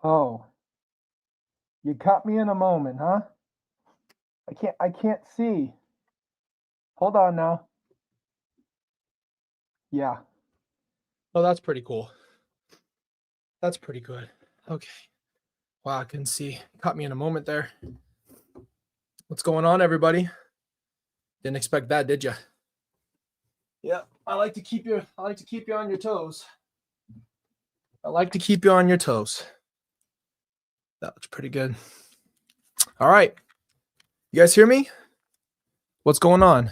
Oh, you caught me in a moment, huh? I can't see. Hold on now. Yeah. Oh, that's pretty cool. That's pretty good. Okay. Wow, I couldn't see. Caught me in a moment there. What's going on, everybody? Didn't expect that, did you? Yeah, I like to keep you on your toes. I like to keep you on your toes. That looks pretty good. All right. You guys hear me? What's going on?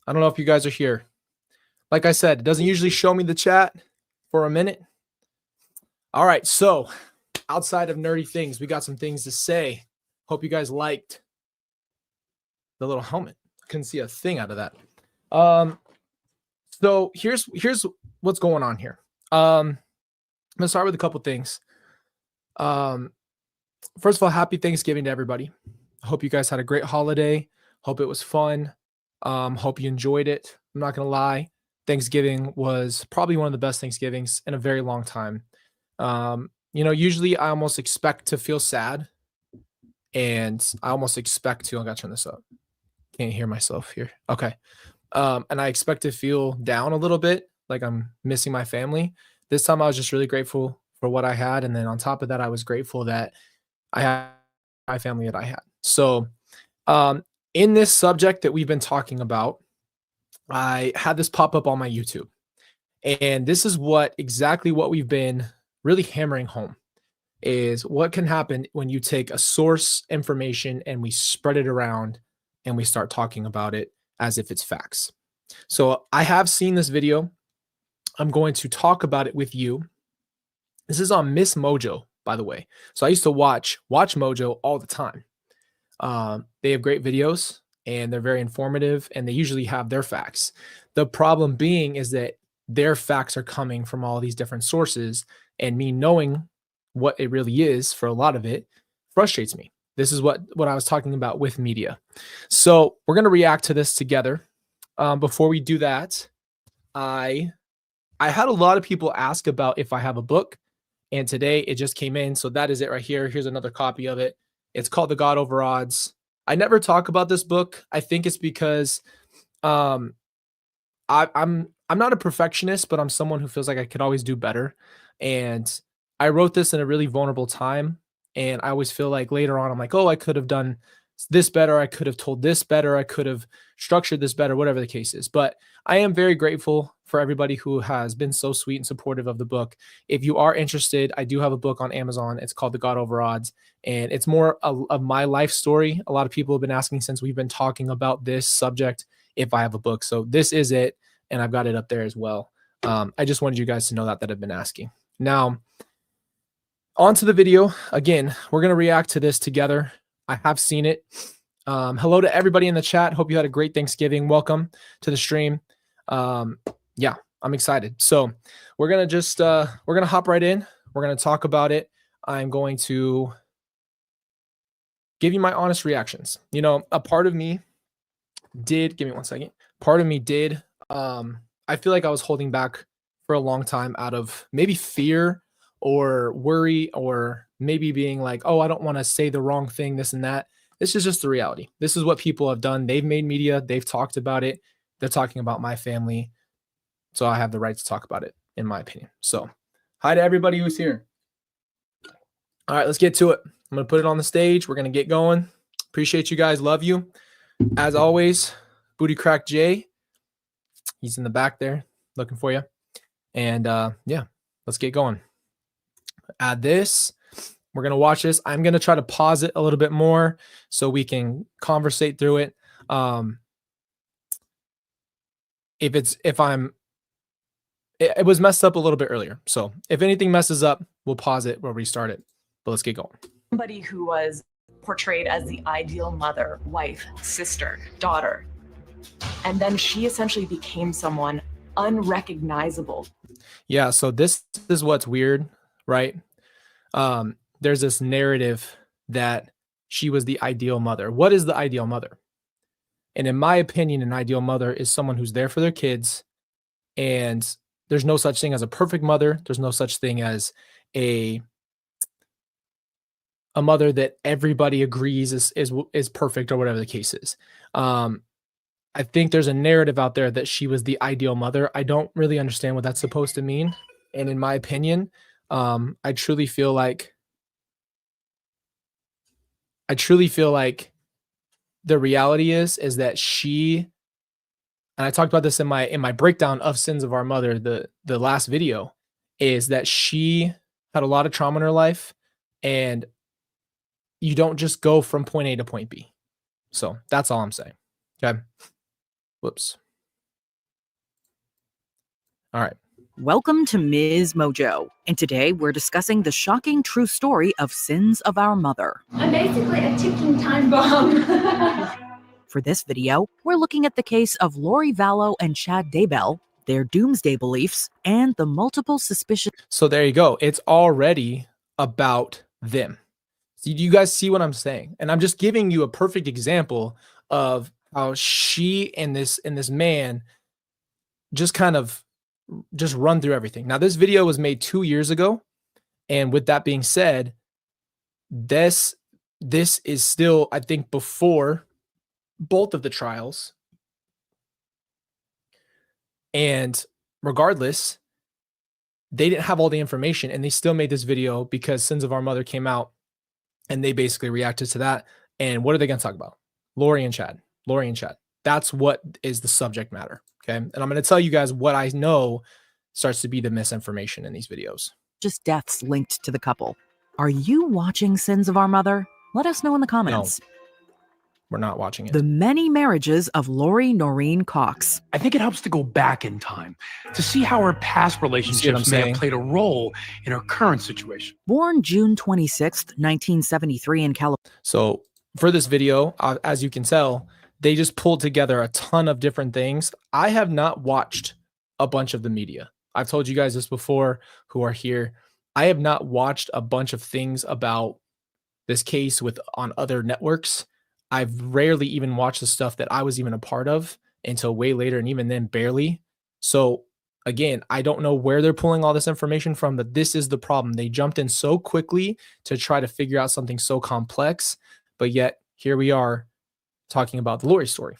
I don't know if you guys are here. Like I said, it doesn't usually show me the chat for a minute. All right, so outside of nerdy things, we got some things to say. Hope you guys liked the little helmet. I couldn't see a thing out of that. So here's what's going on here. I'm gonna start with a couple things. First of all, happy Thanksgiving to everybody. I hope you guys had a great holiday. Hope it was fun. Hope you enjoyed it. I'm not gonna lie, Thanksgiving was probably one of the best Thanksgivings in a very long time. Usually I almost expect to feel sad, and I almost expect to. I gotta turn this up. Can't hear myself here. Okay. And I expect to feel down a little bit, like I'm missing my family. This time I was just really grateful for what I had, and then on top of that, I was grateful that I had my family that I had. So, in this subject that we've been talking about, I had this pop up on my YouTube, and this is exactly what we've been really hammering home is what can happen when you take a source information and we spread it around and we start talking about it as if it's facts. So I have seen this video. I'm going to talk about it with you. This is on Miss Mojo, by the way. So I used to watch Mojo all the time. They have great videos and they're very informative, and they usually have their facts. The problem being is that their facts are coming from all these different sources, and me knowing what it really is for a lot of it frustrates me. This is what I was talking about with media. So we're going to react to this together. Before we do that, I had a lot of people ask about if I have a book, and today it just came in. So that is it right here. Here's another copy of it. It's called The God Over Odds. I never talk about this book. I think it's because I'm not a perfectionist, but I'm someone who feels like I could always do better. And I wrote this in a really vulnerable time. And I always feel like later on, I'm like, oh, I could have done this better. I could have told this better. I could have structured this better, whatever the case is. But I am very grateful for everybody who has been so sweet and supportive of the book. If you are interested, I do have a book on Amazon. It's called The God Over Odds, and it's more of my life story. A lot of people have been asking since we've been talking about this subject if I have a book. So this is it, and I've got it up there as well. I just wanted you guys to know that I've been asking. Now, on to the video. Again, we're going to react to this together. I have seen it. Hello to everybody in the chat. Hope you had a great Thanksgiving. Welcome to the stream. Yeah, I'm excited. So we're going to hop right in. We're going to talk about it. I'm going to give you my honest reactions. A part of me did, give me one second. Part of me did, I feel like I was holding back for a long time out of maybe fear or worry, or maybe being like, oh, I don't want to say the wrong thing, this and that. This is just the reality. This is what people have done. They've made media. They've talked about it. They're talking about my family. So I have the right to talk about it, in my opinion. So hi to everybody who's here. All right, let's get to it. I'm going to put it on the stage. We're going to get going. Appreciate you guys. Love you. As always, Booty Crack Jay. He's in the back there looking for you. And yeah, let's get going. Add this. We're going to watch this. I'm going to try to pause it a little bit more so we can conversate through it. It was messed up a little bit earlier. So if anything messes up, we'll pause it, we'll restart it. But let's get going. Somebody who was portrayed as the ideal mother, wife, sister, daughter. And then she essentially became someone unrecognizable. Yeah, so this is what's weird, right? There's this narrative that she was the ideal mother. What is the ideal mother? And in my opinion, an ideal mother is someone who's there for their kids, and there's no such thing as a perfect mother. There's no such thing as a mother that everybody agrees is perfect or whatever the case is. I think there's a narrative out there that she was the ideal mother. I don't really understand what that's supposed to mean. And in my opinion, I truly feel like the reality is that she, and I talked about this in my breakdown of Sins of Our Mother, the last video, is that she had a lot of trauma in her life, and you don't just go from point A to point B. So that's all I'm saying. Okay. Whoops. All right. Welcome to Ms. Mojo, and today we're discussing the shocking true story of Sins of Our Mother. I'm basically a ticking time bomb. For this video, we're looking at the case of Lori Vallow and Chad Daybell, their doomsday beliefs, and the multiple suspicions. So there you go. It's already about them. Do you guys see what I'm saying? And I'm just giving you a perfect example of how she and this man just kind of just run through everything. Now, this video was made 2 years ago. And with that being said, this is still, I think, before both of the trials. And regardless, they didn't have all the information, and they still made this video because Sins of Our Mother came out, and they basically reacted to that. And what are they going to talk about? Lori and Chad. That's what is the subject matter. Okay. And I'm going to tell you guys what I know starts to be the misinformation in these videos. Just deaths linked to the couple. Are you watching Sins of Our Mother? Let us know in the comments. No, we're not watching it. The many marriages of Lori Noreen Cox. I think it helps to go back in time to see how her past relationships may have played a role in her current situation. Born June 26th, 1973 in California. So for this video, as you can tell, they just pulled together a ton of different things. I have not watched a bunch of the media. I've told you guys this before who are here. I have not watched a bunch of things about this case on other networks. I've rarely even watched the stuff that I was even a part of until way later, and even then barely. So again, I don't know where they're pulling all this information from, but this is the problem. They jumped in so quickly to try to figure out something so complex, but yet here we are talking about the Lori story.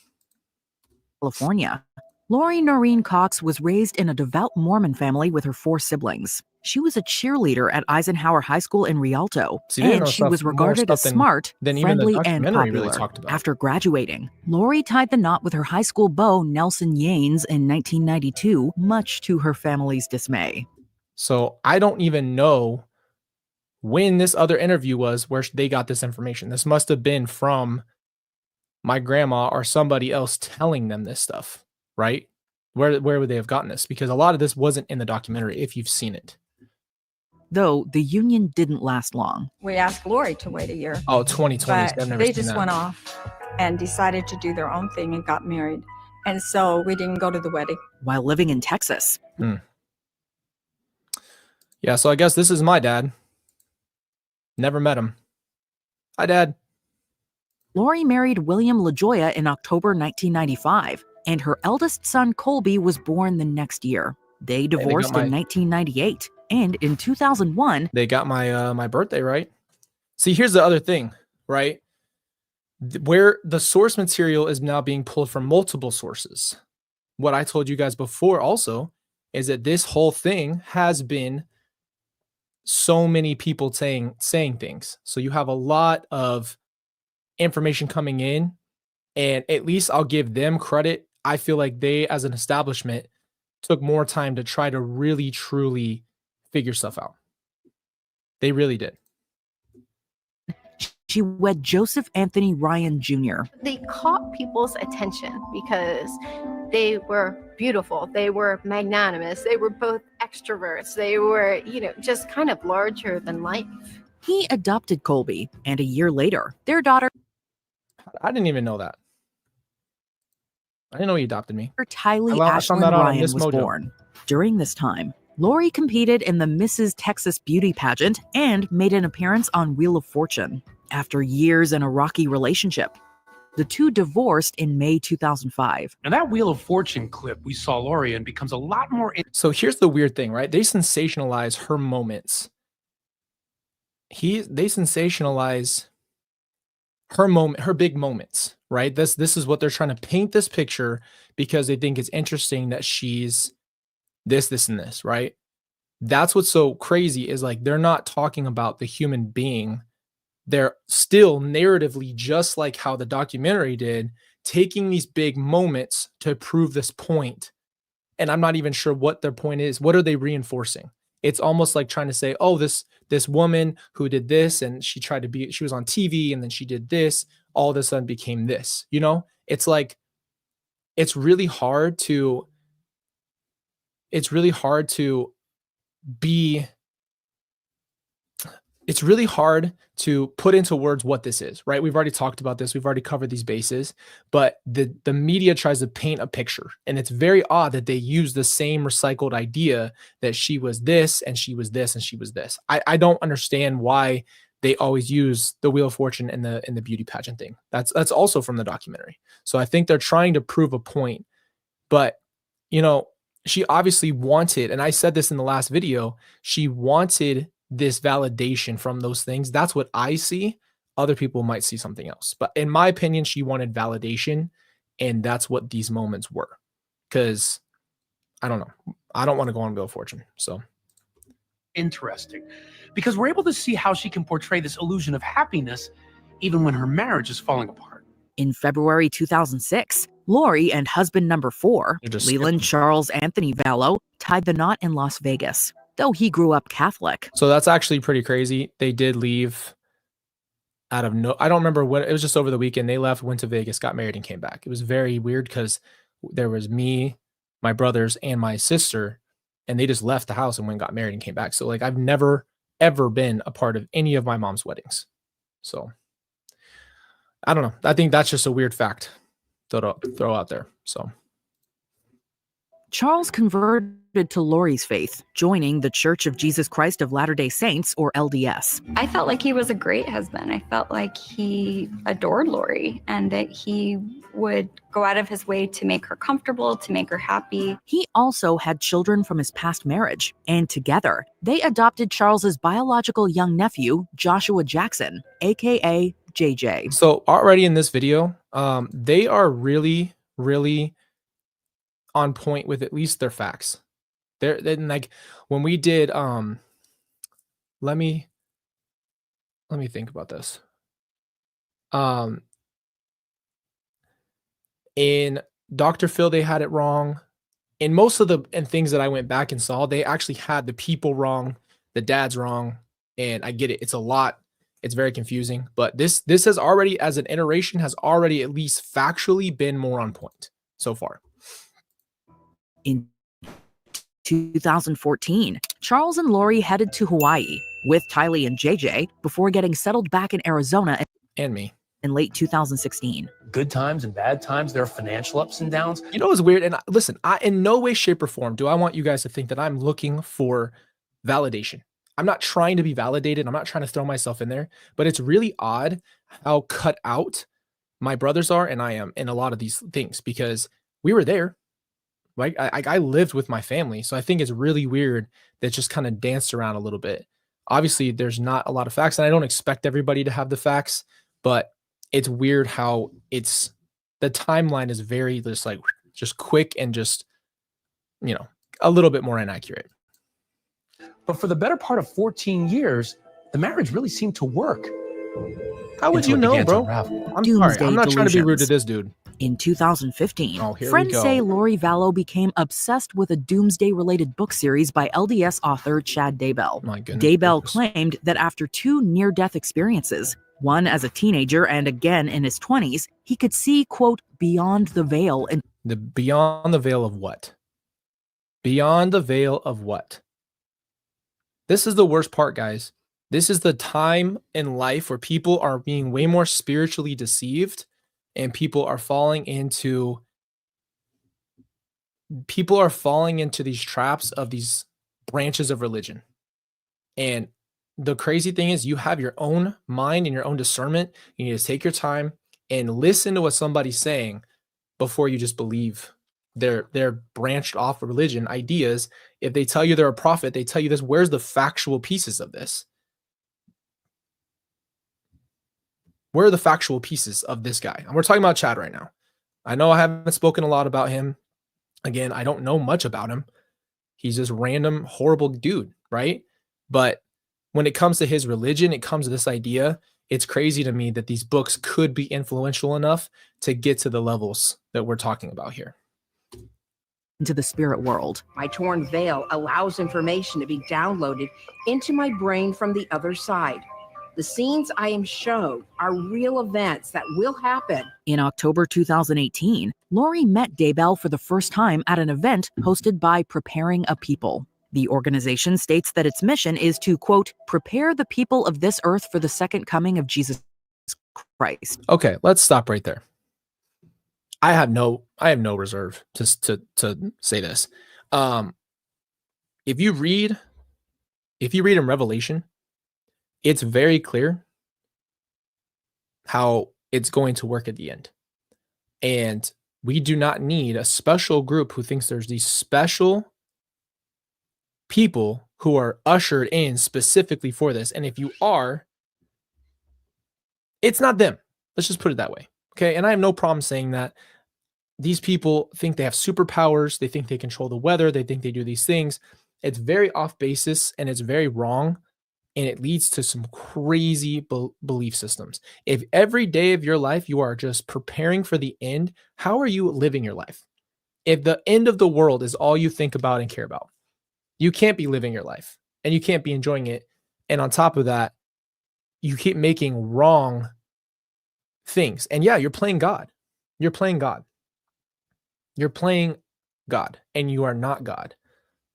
California. Lori Noreen Cox was raised in a devout Mormon family with her 4 siblings. She was a cheerleader at Eisenhower High School in Rialto, and she was regarded as smart, friendly, and popular. After graduating, Lori tied the knot with her high school beau, Nelson Yanes, in 1992, much to her family's dismay. So I don't even know when this other interview was where they got this information. This must have been from my grandma or somebody else telling them this stuff, right? Where would they have gotten this? Because a lot of this wasn't in the documentary, if you've seen it. Though the union didn't last long. We asked Lori to wait a year. Oh, 2020. But they just went off and decided to do their own thing and got married. And so we didn't go to the wedding. While living in Texas. Yeah, so I guess this is my dad. Never met him. Hi, Dad. Lori married William LaJoya in October 1995, and her eldest son Colby was born the next year. They divorced in 1998, and in 2001, they got my birthday right. See, here's the other thing, right? Where the source material is now being pulled from multiple sources. What I told you guys before also is that this whole thing has been so many people saying things. So you have a lot of information coming in, and at least I'll give them credit. I feel like they, as an establishment, took more time to try to really truly figure stuff out. They really did. She wed Joseph Anthony Ryan Jr. They caught people's attention because they were beautiful, they were magnanimous, they were both extroverts, they were, just kind of larger than life. He adopted Colby, and a year later, their daughter... I didn't even know that. I didn't know he adopted me. Tylee Ashlyn Ryan was born. During this time, Lori competed in the Mrs. Texas beauty pageant and made an appearance on Wheel of Fortune. After years in a rocky relationship, the two divorced in May 2005. Now that Wheel of Fortune clip we saw Lori in becomes a lot more... So here's the weird thing, right? They sensationalize her moments they sensationalize her big moments, right? This is what they're trying to paint this picture because they think it's interesting that she's this, and this, right? That's what's so crazy is like they're not talking about the human being. They're still narratively, just like how the documentary did, taking these big moments to prove this point. And I'm not even sure what their point is. What are they reinforcing? It's almost like trying to say, oh, this woman who did this and she was on TV and then she did this, all of a sudden became this, you know? It's like, it's really hard to be it's really hard to put into words what this is, right? We've already talked about this. We've already covered these bases, but the media tries to paint a picture, and it's very odd that they use the same recycled idea that she was this and she was this and she was this. I don't understand why they always use the Wheel of Fortune and the beauty pageant thing. That's also from the documentary. So I think they're trying to prove a point, but you know, she obviously wanted, and I said this in the last video, she wanted this validation from those things. That's what I see. Other people might see something else. But in my opinion, she wanted validation, and that's what these moments were. Because I don't know. I don't want to go on Wheel of Fortune. So interesting. Because we're able to see how she can portray this illusion of happiness even when her marriage is falling apart. In February 2006, Lori and husband number 4, Leland Charles Anthony Vallow, tied the knot in Las Vegas, though he grew up Catholic. So that's actually pretty crazy. They did leave I don't remember when, it was just over the weekend. They left, went to Vegas, got married, and came back. It was very weird because there was me, my brothers, and my sister, and they just left the house and went and got married and came back. So like I've never, ever been a part of any of my mom's weddings. So I don't know. I think that's just a weird fact to throw out there. So Charles converted to Lori's faith, joining the Church of Jesus Christ of Latter-day Saints, or LDS. I felt like he was a great husband. I felt like he adored Lori and that he would go out of his way to make her comfortable, to make her happy. He also had children from his past marriage, and together, they adopted Charles's biological young nephew, Joshua Jackson, aka JJ. So already in this video, they are really, really on point with at least their facts. They're like when we did let me think about this. In Dr. Phil, they had it wrong. In most of the things that I went back and saw, they actually had the people wrong, the dad's wrong, and I get it. It's a lot. It's very confusing, but this has already, as an iteration, has already at least factually been more on point so far. In 2014, Charles and Lori headed to Hawaii with Tylee and JJ before getting settled back in Arizona and me in late 2016. Good times and bad times, there are financial ups and downs. You know what's weird? And listen, I in no way, shape, or form do I want you guys to think that I'm looking for validation. I'm not trying to be validated. I'm not trying to throw myself in there, but it's really odd how cut out my brothers are and I am in a lot of these things because we were there. Right? I lived with my family. So I think it's really weird that just kind of danced around a little bit. Obviously, there's not a lot of facts, and I don't expect everybody to have the facts, but it's weird how the timeline is very just quick and just, you know, a little bit more inaccurate. But for the better part of 14 years, the marriage really seemed to work. How would you know, bro? I'm sorry. I'm not trying to be rude to this dude. In 2015, friends say Lori Vallow became obsessed with a doomsday-related book series by LDS author Chad Daybell. Daybell claimed that after 2 near-death experiences, one as a teenager and again in his 20s, he could see, quote, beyond the veil. Beyond the veil of what? Beyond the veil of what? This is the worst part, guys. This is the time in life where people are being way more spiritually deceived and people are falling into these traps of these branches of religion. And the crazy thing is you have your own mind and your own discernment. You need to take your time and listen to what somebody's saying before you just believe their branched off religion ideas. If they tell you they're a prophet, they tell you this, where's the factual pieces of this? where are the factual pieces of this guy? And we're talking about Chad right now. I know I haven't spoken a lot about him. Again, I don't know much about him. He's this random, horrible dude, right? But when it comes to his religion, it comes to this idea. It's crazy to me that these books could be influential enough to get to the levels that we're talking about here. Into the spirit world. My torn veil allows information to be downloaded into my brain from the other side. The scenes I am shown are real events that will happen. In October 2018, Lori met Daybell for the first time at an event hosted by Preparing a People. The organization states that its mission is to, quote, prepare the people of this earth for the second coming of Jesus Christ. Okay, let's stop right there. I have no reserve to say this. If you read in Revelation, it's very clear how it's going to work at the end. And we do not need a special group who thinks there's these special people who are ushered in specifically for this. And if you are, it's not them. Let's just put it that way. Okay. And I have no problem saying that. These people think they have superpowers. They think they control the weather. They think they do these things. It's very off basis and it's very wrong. And it leads to some crazy belief systems. If every day of your life you are just preparing for the end, how are you living your life? If the end of the world is all you think about and care about, you can't be living your life and you can't be enjoying it. And on top of that, you keep making wrong things. And yeah, you're playing God. You're playing God. You're playing God and you are not God.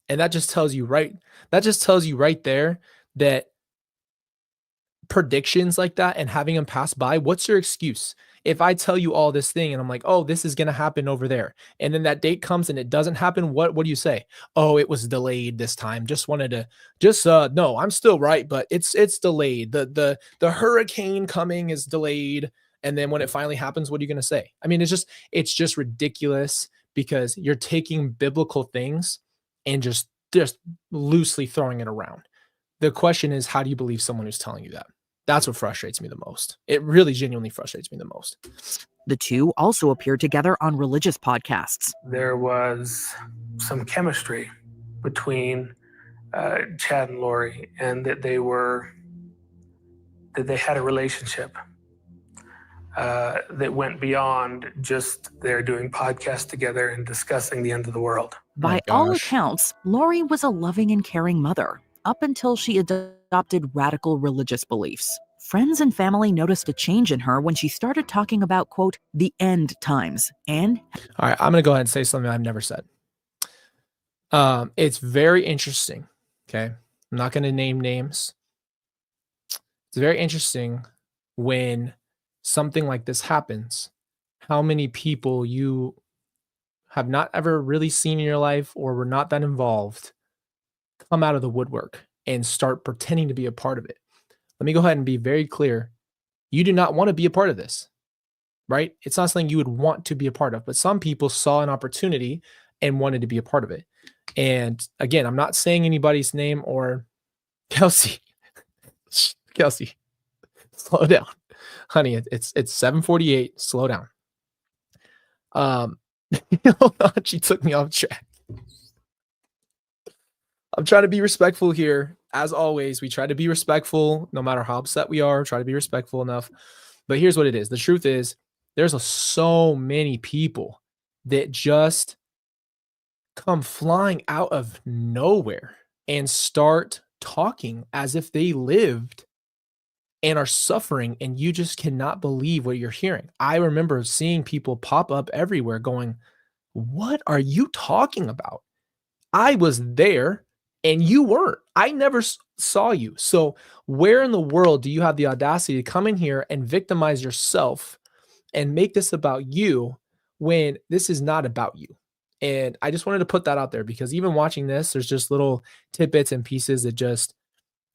And that just tells you right there that predictions like that and having them pass by, what's your excuse? If I tell you all this thing and I'm like, oh, this is going to happen over there, and then that date comes and it doesn't happen, what do you say? Oh, it was delayed this time. No, I'm still right, but it's delayed. The hurricane coming is delayed. And then when it finally happens, what are you going to say? I mean, it's just ridiculous because you're taking biblical things and just loosely throwing it around. The question is, how do you believe someone who's telling you that? That's what frustrates me the most. It really genuinely frustrates me the most. The two also appeared together on religious podcasts. There was some chemistry between Chad and Lori, and that they had a relationship that went beyond just they're doing podcasts together and discussing the end of the world. By all accounts, Lori was a loving and caring mother up until she adopted radical religious beliefs. Friends and family noticed a change in her when she started talking about, quote, the end times. And all right, I'm going to go ahead and say something I've never said. It's very interesting. Okay. I'm not going to name names. It's very interesting when something like this happens, how many people you have not ever really seen in your life or were not that involved come out of the woodwork and start pretending to be a part of it. Let me go ahead and be very clear. You do not want to be a part of this, right? It's not something you would want to be a part of, but some people saw an opportunity and wanted to be a part of it. And again, I'm not saying anybody's name or Kelsey, slow down. Honey, it's 7:48. Slow down. Hold on, she took me off track. I'm trying to be respectful here. As always, we try to be respectful no matter how upset we are, try to be respectful enough. But here's what it is. The truth is, there's so many people that just come flying out of nowhere and start talking as if they lived and are suffering, and you just cannot believe what you're hearing. I remember seeing people pop up everywhere going, what are you talking about? I was there and you weren't. I never saw you. So where in the world do you have the audacity to come in here and victimize yourself and make this about you when this is not about you? And I just wanted to put that out there because even watching this, there's just little tidbits and pieces that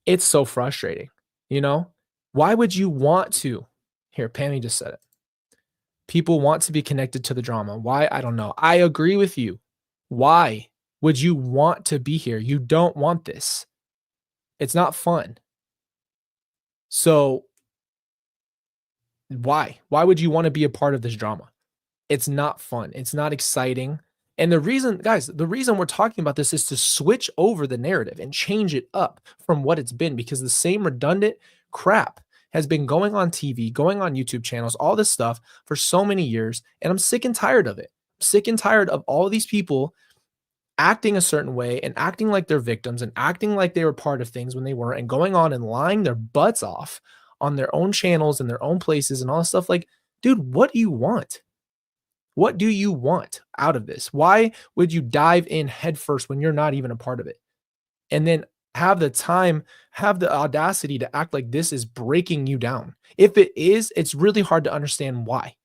it's so frustrating, you know? Why would you want to? Here, Pammy just said it. People want to be connected to the drama. Why? I don't know. I agree with you. Why would you want to be here? You don't want this. It's not fun. So Why? Why would you want to be a part of this drama? It's not fun. It's not exciting. And the reason, guys, the reason we're talking about this is to switch over the narrative and change it up from what it's been, because the same redundant crap has been going on TV, going on YouTube channels, all this stuff for so many years. And I'm sick and tired of it. I'm sick and tired of all of these people acting a certain way and acting like they're victims and acting like they were part of things when they weren't, and going on and lying their butts off on their own channels and their own places and all this stuff. Like, dude, what do you want? What do you want out of this? Why would you dive in headfirst when you're not even a part of it? And then have the time, have the audacity to act like this is breaking you down. If it is, it's really hard to understand why.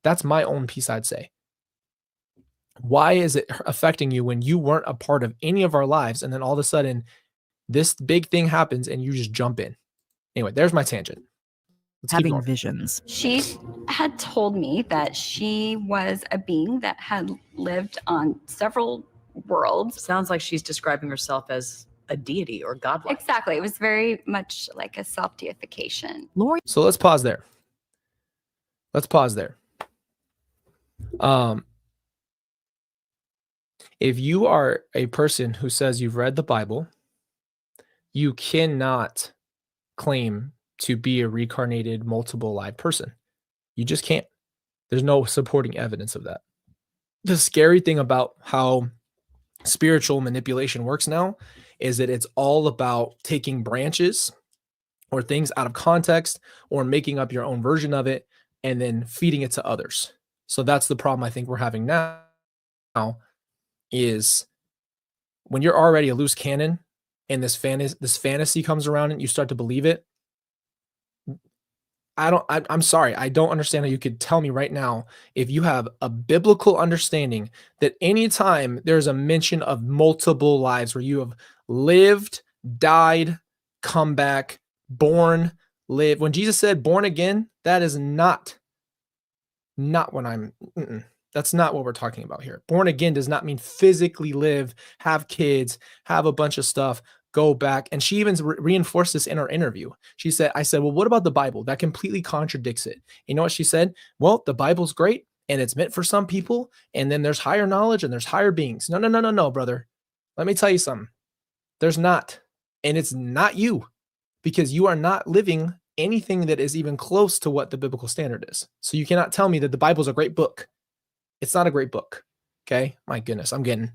That's my own piece, I'd say. Why is it affecting you when you weren't a part of any of our lives? And then all of a sudden, this big thing happens and you just jump in. Anyway, there's my tangent. Having visions. She had told me that she was a being that had lived on several worlds. Sounds like she's describing herself as a deity or godlike. Exactly. It was very much like a self-deification. Lori. So let's pause there. Let's pause there. If you are a person who says you've read the Bible, you cannot claim to be a reincarnated, multiple live person. You just can't. There's no supporting evidence of that. The scary thing about how spiritual manipulation works now is that it's all about taking branches or things out of context or making up your own version of it and then feeding it to others. So that's the problem I think we're having now, is when you're already a loose cannon and this fantasy comes around and you start to believe it. I'm sorry. I don't understand how you could tell me right now, if you have a biblical understanding that anytime there's a mention of multiple lives where you have lived, died, come back, born, live. When Jesus said born again, that is not what that's not what we're talking about here. Born again does not mean physically live, have kids, have a bunch of stuff, go back. And she even reinforced this in our interview. I said, well, what about the Bible? That completely contradicts it. You know what she said? Well, the Bible's great and it's meant for some people. And then there's higher knowledge and there's higher beings. No, brother. Let me tell you something. There's not. And it's not you, because you are not living anything that is even close to what the biblical standard is. So you cannot tell me that the Bible's a great book. It's not a great book. Okay. My goodness. I'm getting,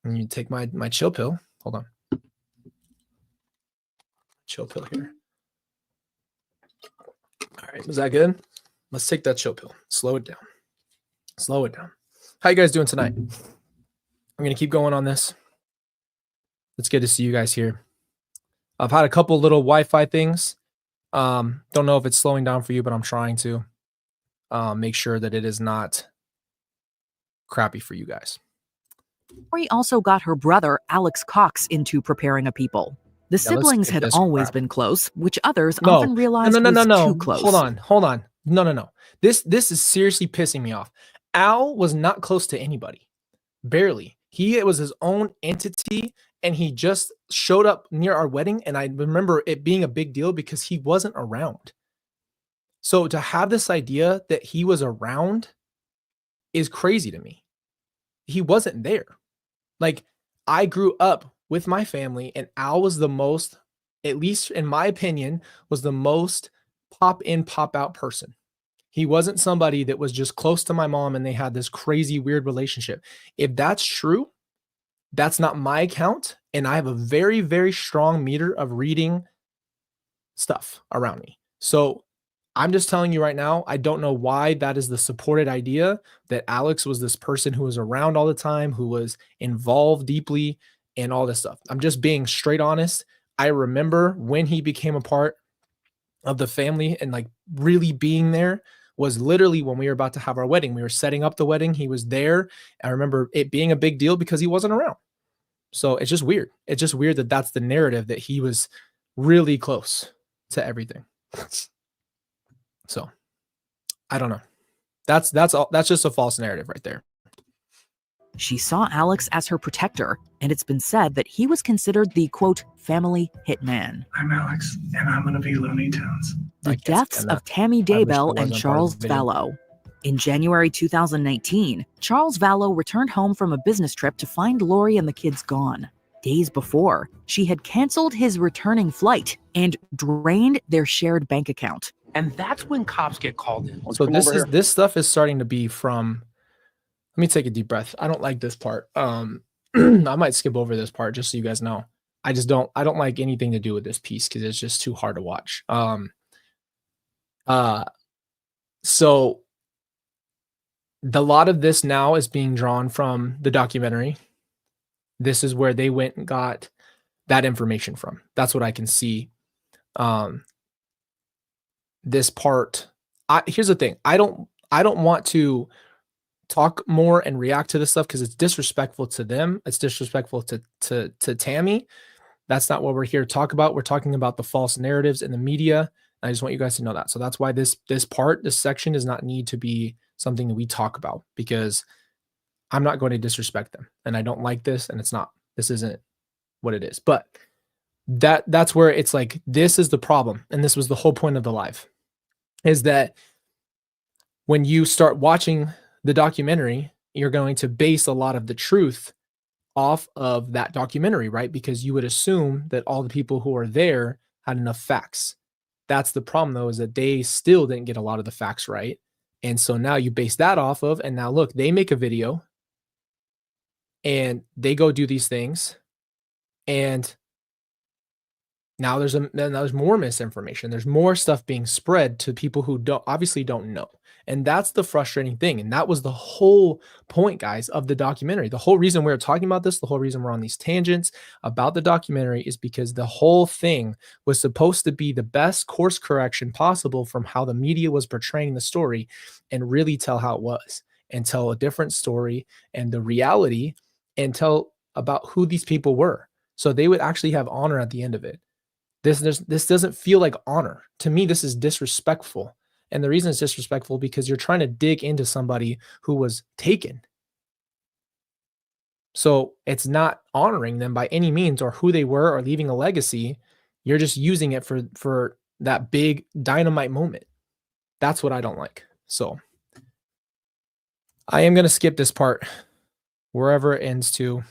and you take my chill pill. Hold on. Chill pill here. All right. Was that good? Let's take that chill pill. Slow it down. Slow it down. How you guys doing tonight? I'm going to keep going on this. It's good to see you guys here. I've had a couple little Wi-Fi things. Don't know if it's slowing down for you, but I'm trying to make sure that it is not crappy for you guys. Lori also got her brother, Alex Cox, into preparing a people. The siblings had always been close, which others often realized was too close. Hold on. No. This is seriously pissing me off. Al was not close to anybody. Barely. He was his own entity, and he just showed up near our wedding, and I remember it being a big deal because he wasn't around. So to have this idea that he was around is crazy to me. He wasn't there. Like, I grew up with my family, and Al was the most, at least in my opinion, was the most pop in, pop out person. He wasn't somebody that was just close to my mom and they had this crazy, weird relationship. If that's true, that's not my account. And I have a very, very strong meter of reading stuff around me. So I'm just telling you right now, I don't know why that is the supported idea, that Alex was this person who was around all the time, who was involved deeply and all this stuff. I'm just being straight honest. I remember when he became a part of the family and like really being there was literally when we were about to have our wedding. We were setting up the wedding. He was there. I remember it being a big deal because he wasn't around. So it's just weird. It's just weird that that's the narrative, that he was really close to everything. So I don't know. That's all. That's just a false narrative right there. She saw Alex as her protector, and it's been said that he was considered the, quote, family hitman. I'm Alex, and I'm gonna be Looney Tunes. The deaths of Tammy Daybell and Charles Vallow. In January 2019, Charles Vallow returned home from a business trip to find Lori and the kids gone. Days before, she had canceled his returning flight and drained their shared bank account. And that's when cops get called in. So this stuff is starting to be from. Let me take a deep breath. I don't like this part. I might skip over this part just so you guys know. I don't like anything to do with this piece because it's just too hard to watch. So a lot of this now is being drawn from the documentary. This is where they went and got that information from. That's what I can see. This part, here's the thing. I don't want to talk more and react to this stuff because it's disrespectful to them. It's disrespectful to Tammy. That's not what we're here to talk about. We're talking about the false narratives in the media. I just want you guys to know that. So that's why this section does not need to be something that we talk about, because I'm not going to disrespect them, and I don't like this, and this isn't what it is. But that's where it's like, this is the problem, and this was the whole point of the live, is that when you start watching the documentary, you're going to base a lot of the truth off of that documentary, right? Because you would assume that all the people who are there had enough facts. That's the problem, though, is that they still didn't get a lot of the facts right. And so now you base that off of, and now look, they make a video and they go do these things, and now there's more misinformation. There's more stuff being spread to people who obviously don't know. And that's the frustrating thing. And that was the whole point, guys, of the documentary. The whole reason we're talking about this, the whole reason we're on these tangents about the documentary, is because the whole thing was supposed to be the best course correction possible from how the media was portraying the story, and really tell how it was, and tell a different story and the reality, and tell about who these people were. So they would actually have honor at the end of it. This doesn't feel like honor. To me, this is disrespectful. And the reason it's disrespectful because you're trying to dig into somebody who was taken. So it's not honoring them by any means, or who they were, or leaving a legacy. You're just using it for that big dynamite moment. That's what I don't like. So I am going to skip this part wherever it ends to.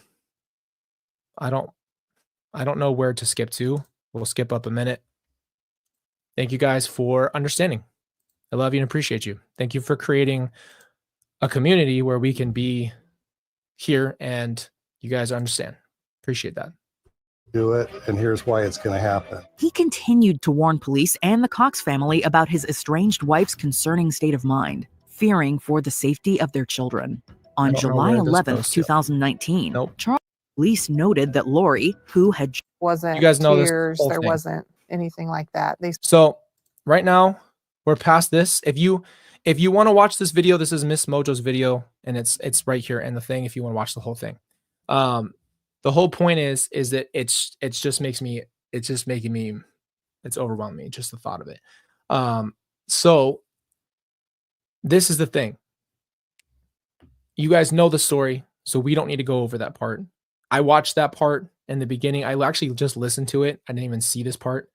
I don't know where to skip to. We'll skip up a minute. Thank you guys for understanding. I love you and appreciate you. Thank you for creating a community where we can be here and you guys understand. Appreciate that. Do it, and here's why it's going to happen. He continued to warn police and the Cox family about his estranged wife's concerning state of mind, fearing for the safety of their children. On July 11th, 2019, Charles police noted that Lori, who had wasn't you guys know tears, there wasn't anything like that. So right now we're past this. If you want to watch this video, this is Miss Mojo's video, and it's right here in the thing if you want to watch the whole thing. The whole point is that it's overwhelming me, just the thought of it. So this is the thing. You guys know the story, so we don't need to go over that part. I watched that part in the beginning. I actually just listened to it. I didn't even see this part.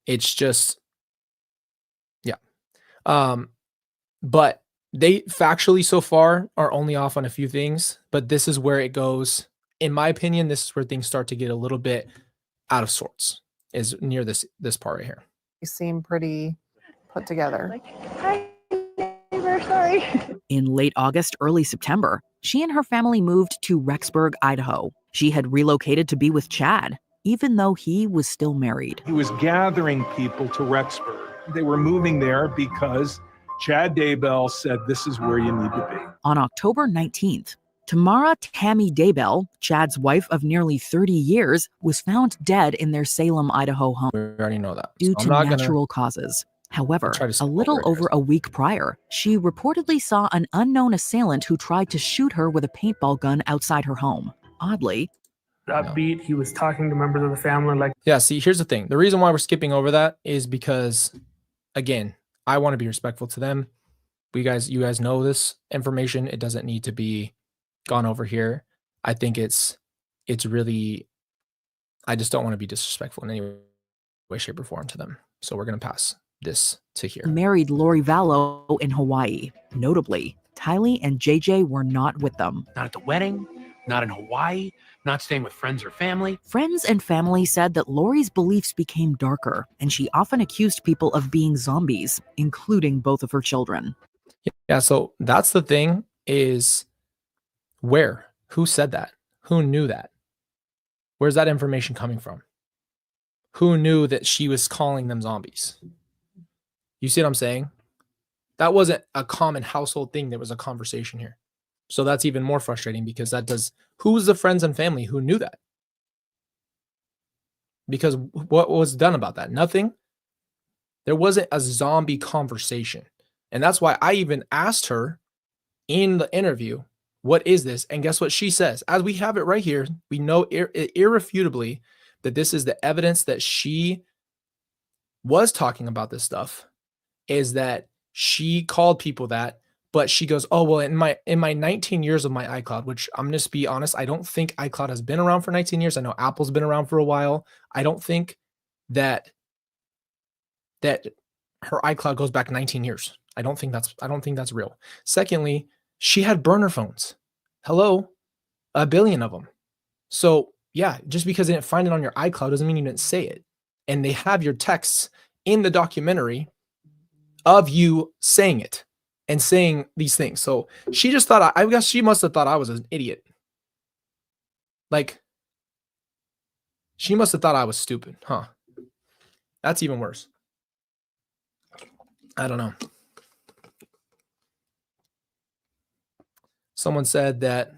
It's just, yeah. But they factually so far are only off on a few things, but this is where it goes. In my opinion, this is where things start to get a little bit out of sorts, is near this part right here. You seem pretty put together. Hi, neighbor, sorry. In late August, early September, she and her family moved to Rexburg, Idaho. She had relocated to be with Chad, even though he was still married. He was gathering people to Rexburg. They were moving there because Chad Daybell said, this is where you need to be. On October 19th, Tamara Tammy Daybell, Chad's wife of nearly 30 years, was found dead in their Salem, Idaho home. We already know that. Due to natural causes. However, a little over a week prior, she reportedly saw an unknown assailant who tried to shoot her with a paintball gun outside her home. Oddly, upbeat, he was talking to members of the family like. Yeah, see, here's the thing. The reason why we're skipping over that is because, again, I want to be respectful to them. you guys know this information. It doesn't need to be gone over here. I think it's really, I just don't want to be disrespectful in any way, shape, or form to them. So we're going to pass this to here. Married Lori Vallow in Hawaii. Notably, Tylee and JJ were not with them. Not at the wedding, not in Hawaii, not staying with friends or family. Friends and family said that Lori's beliefs became darker, and she often accused people of being zombies, including both of her children. Yeah, so that's the thing is where? Who said that? Who knew that? Where's that information coming from? Who knew that she was calling them zombies? You see what I'm saying? That wasn't a common household thing. There was a conversation here. So that's even more frustrating because who's the friends and family who knew that? Because what was done about that? Nothing. There wasn't a zombie conversation. And that's why I even asked her in the interview, what is this? And guess what she says? As we have it right here, we know irrefutably that this is the evidence that she was talking about this stuff, is that she called people that, but she goes, oh, well, in my 19 years of my iCloud, which I'm just be honest, I don't think iCloud has been around for 19 years. I know Apple's been around for a while. I don't think that her iCloud goes back 19 years. I don't think that's real. Secondly, she had burner phones. Hello, 1 billion of them. So yeah, just because they didn't find it on your iCloud doesn't mean you didn't say it. And they have your texts in the documentary of you saying it and saying these things. So she just thought, I guess she must have thought I was an idiot. Like, she must have thought I was stupid, huh? That's even worse. I don't know. Someone said that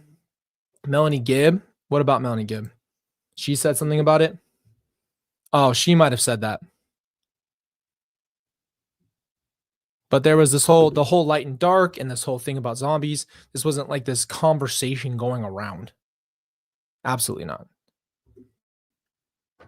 Melanie Gibb. What about Melanie Gibb? She said something about it. Oh, she might have said that. But there was the whole light and dark and this whole thing about zombies. This wasn't like this conversation going around. Absolutely not.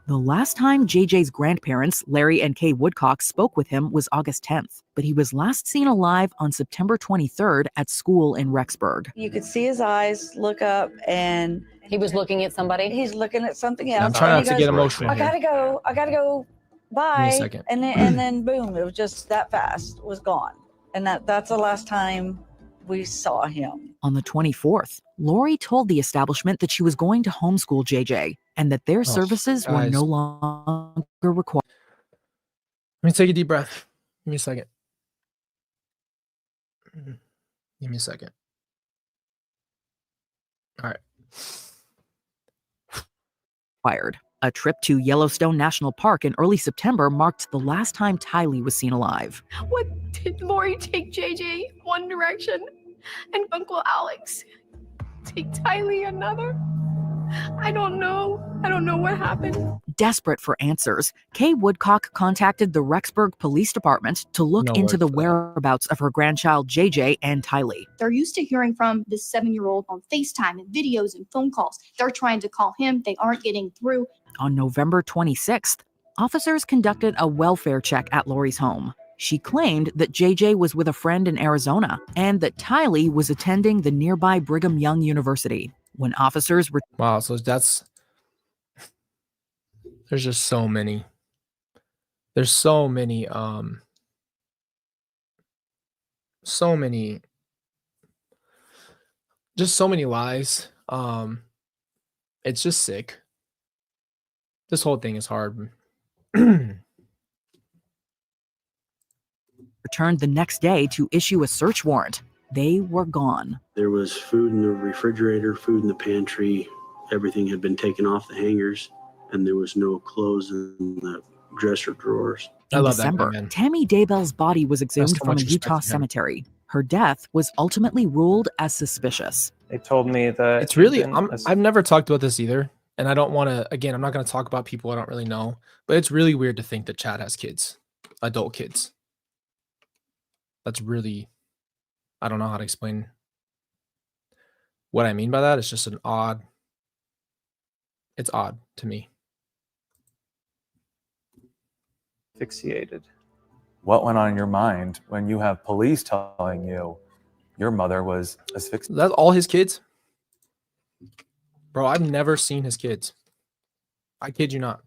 The last time JJ's grandparents, Larry and Kay Woodcock, spoke with him was August 10th, but he was last seen alive on September 23rd at school in Rexburg. You could see his eyes look up, and he was looking at somebody. He's looking at something else. I'm trying not to get emotional. I gotta go. Bye. Give me a second. And then boom, it was just that fast, was gone. And that's the last time we saw him. On the 24th, Lori told the establishment that she was going to homeschool JJ and that their services were no longer required. Let me take a deep breath. Give me a second. Give me a second. All right. A trip to Yellowstone National Park in early September marked the last time Tylee was seen alive. What did Lori take JJ one direction and Uncle Alex take Tylee another? I don't know. I don't know what happened. Desperate for answers, Kay Woodcock contacted the Rexburg Police Department to look into the whereabouts of her grandchild JJ and Tylee. They're used to hearing from this 7-year-old on FaceTime and videos and phone calls. They're trying to call him. They aren't getting through. On November 26th, officers conducted a welfare check at Lori's home. She claimed that JJ was with a friend in Arizona and that Tylee was attending the nearby Brigham Young University. When officers were wow, so there's just so many. There's so many just so many lies. It's just sick. This whole thing is hard. returned the next day to issue a search warrant. They were gone. There was food in the refrigerator, food in the pantry. Everything had been taken off the hangers, and there was no clothes in the dresser drawers. In December, Tammy Daybell's body was exhumed from a Utah cemetery. Her death was ultimately ruled as suspicious. They told me that it's really, I've never talked about this either. And I don't want to, again, I'm not going to talk about people I don't really know, but it's really weird to think that Chad has kids, adult kids. That's really, I don't know how to explain what I mean by that. It's just it's odd to me. Asphyxiated what went on in your mind when you have police telling you your mother was asphyxiated? That's all his kids? Bro, I've never seen his kids. I kid you not.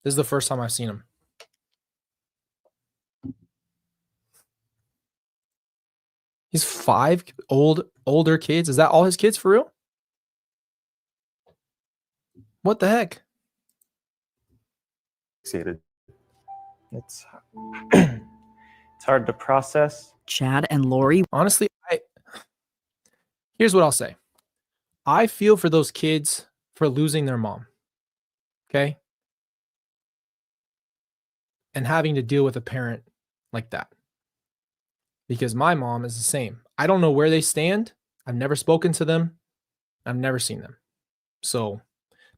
This is the first time I've seen him. He's 5 older kids. Is that all his kids for real? What the heck? It's it's hard to process. Chad and Lori. Honestly, here's what I'll say. I feel for those kids for losing their mom. Okay? And having to deal with a parent like that. Because my mom is the same. I don't know where they stand. I've never spoken to them. I've never seen them. So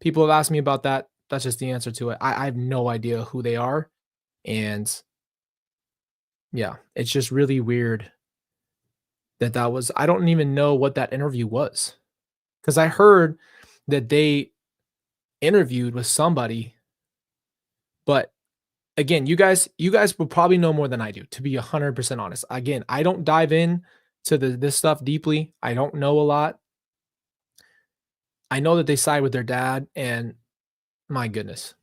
people have asked me about that. That's just the answer to it. I have no idea who they are. And yeah, it's just really weird that was, I don't even know what that interview was. Because I heard that they interviewed with somebody. But again, you guys will probably know more than I do, to be 100% honest. Again, I don't dive in to this stuff deeply. I don't know a lot. I know that they side with their dad, and my goodness,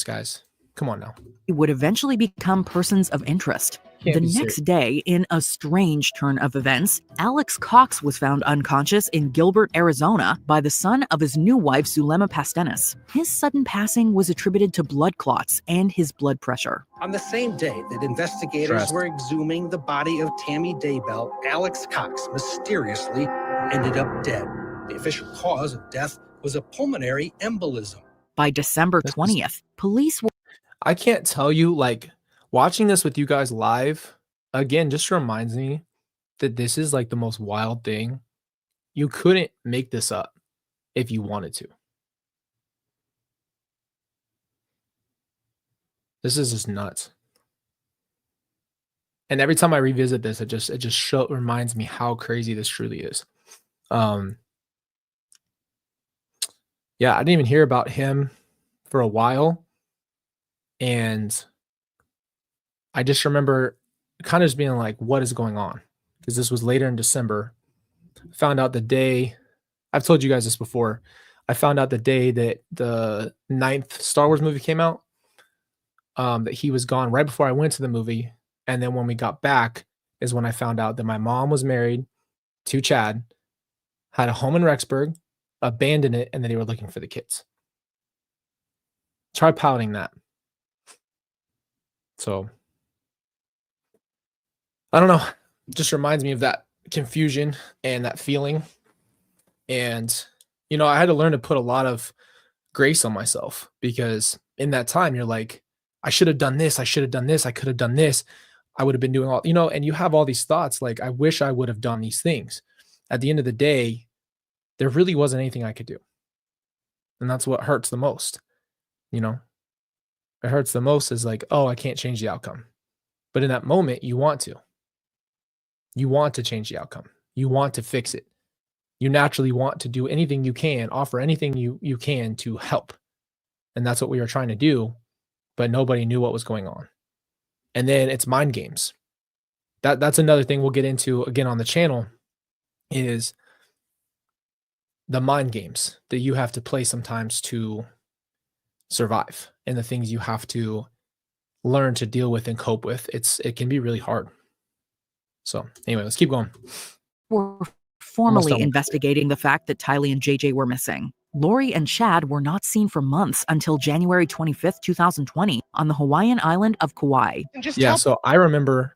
guys, come on now. Would eventually become persons of interest. The next day, in a strange turn of events, Alex Cox was found unconscious in Gilbert, Arizona, by the son of his new wife, Zulema Pastenis. His sudden passing was attributed to blood clots and his blood pressure. On the same day that investigators were exhuming the body of Tammy Daybell, Alex Cox mysteriously ended up dead. The official cause of death was a pulmonary embolism. By December 20th, police were... I can't tell you, like, watching this with you guys live, again, just reminds me that this is like the most wild thing. You couldn't make this up if you wanted to. This is just nuts. And every time I revisit this, it just reminds me how crazy this truly is. Yeah, I didn't even hear about him for a while. And I just remember kind of just being like, what is going on? Because this was later in December. Found out the day, I've told you guys this before. I found out the day that the 9th Star Wars movie came out, that he was gone right before I went to the movie. And then when we got back is when I found out that my mom was married to Chad, had a home in Rexburg, abandoned it, and then they were looking for the kids. Try pouting that. So, I don't know. Just reminds me of that confusion and that feeling. And, you know, I had to learn to put a lot of grace on myself, because in that time, you're like, I should have done this. I should have done this. I could have done this. I would have been doing all, you know, and you have all these thoughts like, I wish I would have done these things. At the end of the day, there really wasn't anything I could do. And that's what hurts the most. You know, it hurts the most is like, oh, I can't change the outcome. But in that moment, you want to. You want to change the outcome. You want to fix it. You naturally want to do anything you can, offer anything you can to help. And that's what we were trying to do, but nobody knew what was going on. And then it's mind games. That's another thing we'll get into again on the channel, is the mind games that you have to play sometimes to survive, and the things you have to learn to deal with and cope with. It can be really hard. So anyway, let's keep going. We're formally investigating the fact that Tylee and JJ were missing. Lori and Chad were not seen for months until January 25th, 2020 on the Hawaiian island of Kauai. Yeah, so I remember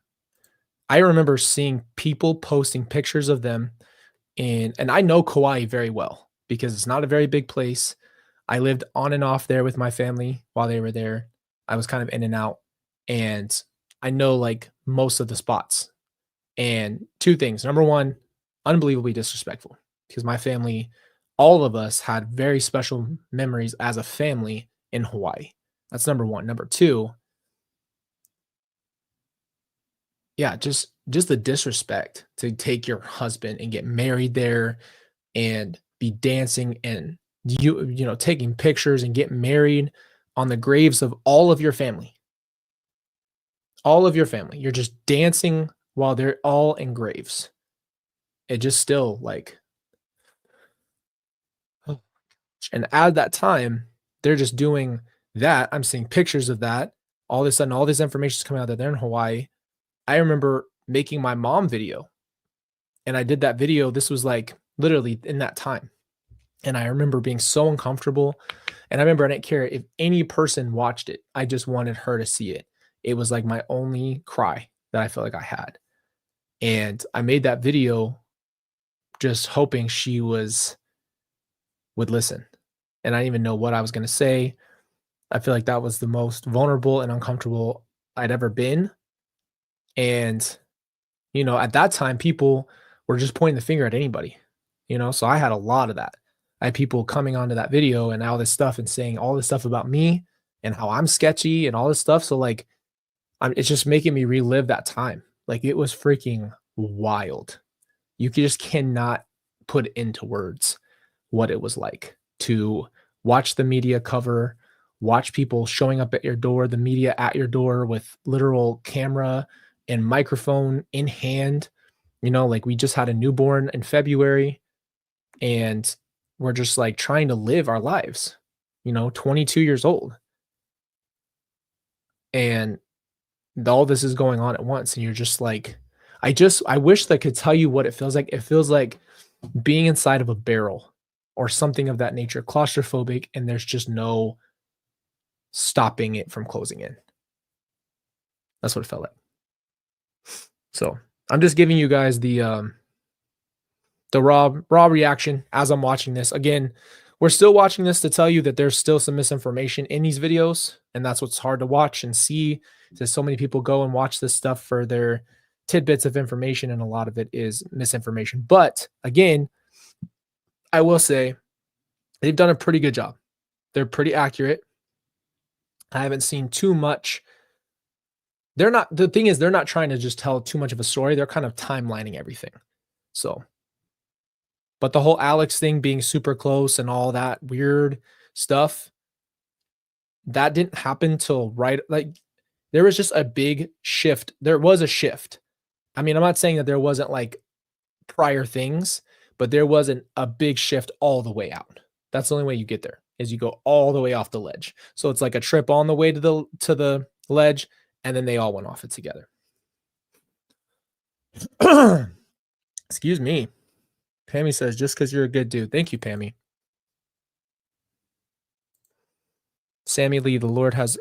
seeing people posting pictures of them and I know Kauai very well because it's not a very big place. I lived on and off there with my family while they were there. I was kind of in and out, and I know like most of the spots. And two things. Number one, unbelievably disrespectful, because my family, all of us had very special memories as a family in Hawaii. That's number one. Number two, yeah, just the disrespect to take your husband and get married there and be dancing and you know, taking pictures and get married on the graves of all of your family. All of your family. You're just dancing while they're all in graves. It just still like, and at that time, they're just doing that. I'm seeing pictures of that. All of a sudden, all this information is coming out that they're in Hawaii. I remember making my mom video, and I did that video. This was like literally in that time. And I remember being so uncomfortable. And I remember I didn't care if any person watched it. I just wanted her to see it. It was like my only cry that I felt like I had. And I made that video just hoping she would listen. And I didn't even know what I was going to say. I feel like that was the most vulnerable and uncomfortable I'd ever been. And, you know, at that time, people were just pointing the finger at anybody, you know? So I had a lot of that. I had people coming onto that video and all this stuff and saying all this stuff about me and how I'm sketchy and all this stuff. So like, it's just making me relive that time. Like it was freaking wild. You just cannot put into words what it was like to watch the media cover, watch people showing up at your door, the media at your door with literal camera and microphone in hand. You know, like we just had a newborn in February and we're just like trying to live our lives, you know, 22 years old. And all this is going on at once. And you're just like, I wish that I could tell you what it feels like. It feels like being inside of a barrel or something of that nature, claustrophobic, and there's just no stopping it from closing in. That's what it felt like. So I'm just giving you guys the raw reaction as I'm watching this. Again, we're still watching this to tell you that there's still some misinformation in these videos, and that's what's hard to watch and see. That so many people go and watch this stuff for their tidbits of information, and a lot of it is misinformation. But again, I will say they've done a pretty good job. They're pretty accurate. I haven't seen too much. The thing is, they're not trying to just tell too much of a story. They're kind of timelining everything. So, but the whole Alex thing being super close and all that weird stuff, that didn't happen till right. Like there was just a big shift. There was a shift. I mean, I'm not saying that there wasn't like prior things, but there wasn't a big shift all the way out. That's the only way you get there is you go all the way off the ledge. So it's like a trip on the way to the ledge, and then they all went off it together. Excuse me. Pammy says, just because you're a good dude. Thank you, Pammy. Sammy Lee, the Lord has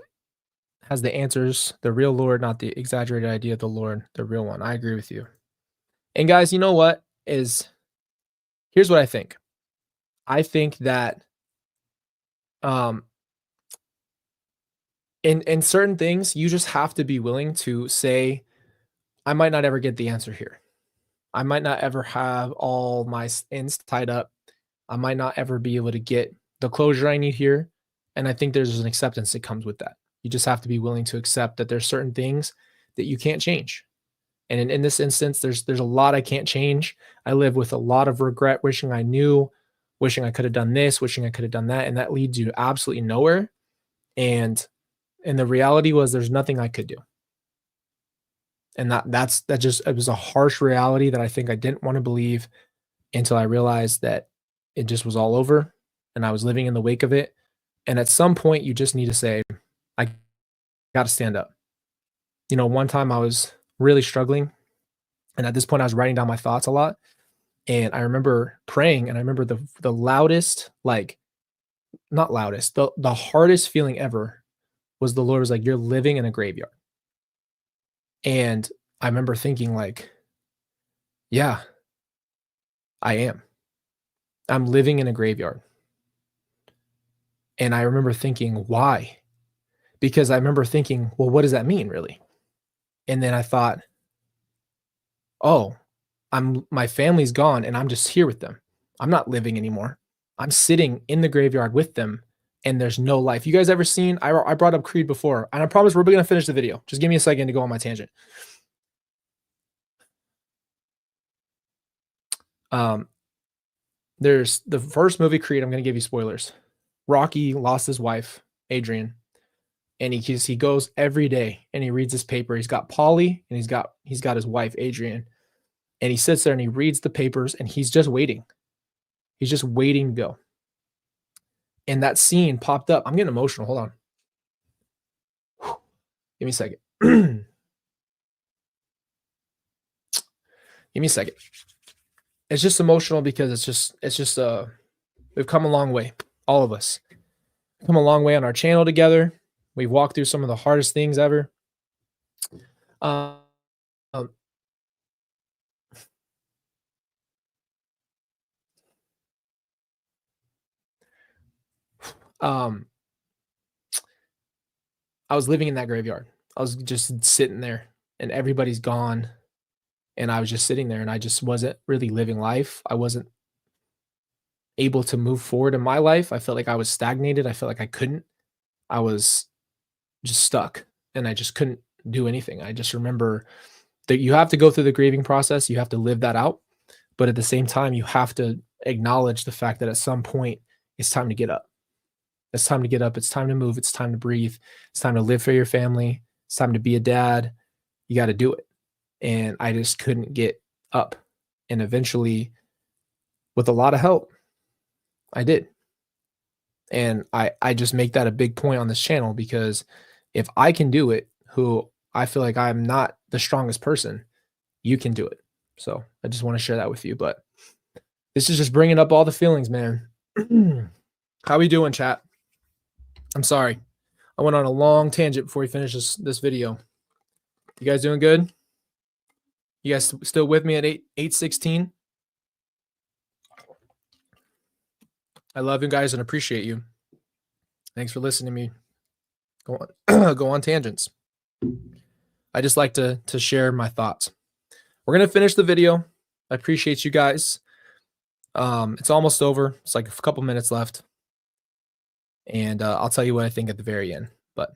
the answers. The real Lord, not the exaggerated idea of the Lord, the real one. I agree with you. And guys, you know what is, here's what I think. I think that in certain things, you just have to be willing to say, I might not ever get the answer here. I might not ever have all my ends tied up. I might not ever be able to get the closure I need here. And I think there's an acceptance that comes with that. You just have to be willing to accept that there's certain things that you can't change. And in this instance, there's a lot I can't change. I live with a lot of regret, wishing I knew, wishing I could have done this, wishing I could have done that. And that leads you absolutely nowhere. And the reality was there's nothing I could do. And it was a harsh reality that I think I didn't want to believe until I realized that it just was all over and I was living in the wake of it. And at some point you just need to say, I got to stand up. You know, one time I was really struggling, and at this point I was writing down my thoughts a lot. And I remember praying, and I remember the loudest, like not loudest, the hardest feeling ever was the Lord was like, you're living in a graveyard. And I remember thinking like, yeah, I am. I'm living in a graveyard. And I remember thinking, why? Because I remember thinking, well, what does that mean really? And then I thought, oh, my family's gone and I'm just here with them. I'm not living anymore. I'm sitting in the graveyard with them and there's no life. You guys ever seen, I brought up Creed before, and I promise we're going to finish the video. Just give me a second to go on my tangent. There's the first movie Creed. I'm going to give you spoilers. Rocky lost his wife, Adrian. And he goes every day and he reads his paper. He's got Polly and he's got his wife, Adrian. And he sits there and he reads the papers and he's just waiting. He's just waiting to go. And that scene popped up. I'm getting emotional. Hold on. Give me a second. Give me a second. It's just emotional because it's just we've come a long way. All of us come a long way on our channel together. We've walked through some of the hardest things ever. I was living in that graveyard. I was just sitting there and everybody's gone. And I was just sitting there and I just wasn't really living life. I wasn't able to move forward in my life. I felt like I was stagnated. I felt like I couldn't. I was just stuck and I just couldn't do anything. I just remember that you have to go through the grieving process. You have to live that out. But at the same time, you have to acknowledge the fact that at some point it's time to get up. It's time to get up. It's time to move. It's time to breathe. It's time to live for your family. It's time to be a dad. You got to do it. And I just couldn't get up. And eventually, with a lot of help, I did. And I just make that a big point on this channel because if I can do it, who I feel like I'm not the strongest person, you can do it. So I just want to share that with you. But this is just bringing up all the feelings, man. How we doing, chat? I'm sorry. I went on a long tangent before we finish this video. You guys doing good? You guys still with me at 8:16? I love you guys and appreciate you. Thanks for listening to me go on tangents. I just like to share my thoughts. We're gonna finish the video. I appreciate you guys. It's almost over. It's like a couple minutes left, and I'll tell you what I think at the very end. But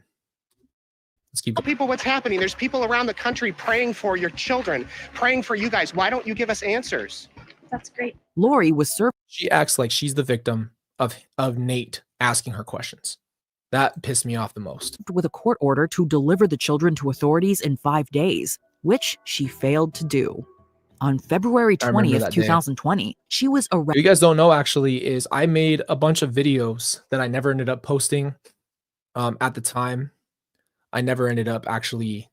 let's keep. Tell people what's happening. There's people around the country praying for your children, praying for you guys. Why don't you give us answers? That's great. Lori was served. She acts like she's the victim of Nate asking her questions. That pissed me off the most. With a court order to deliver the children to authorities in 5 days, which she failed to do. On February 20th, 2020, she was arrested. What you guys don't know actually is I made a bunch of videos that I never ended up posting at the time. I never ended up actually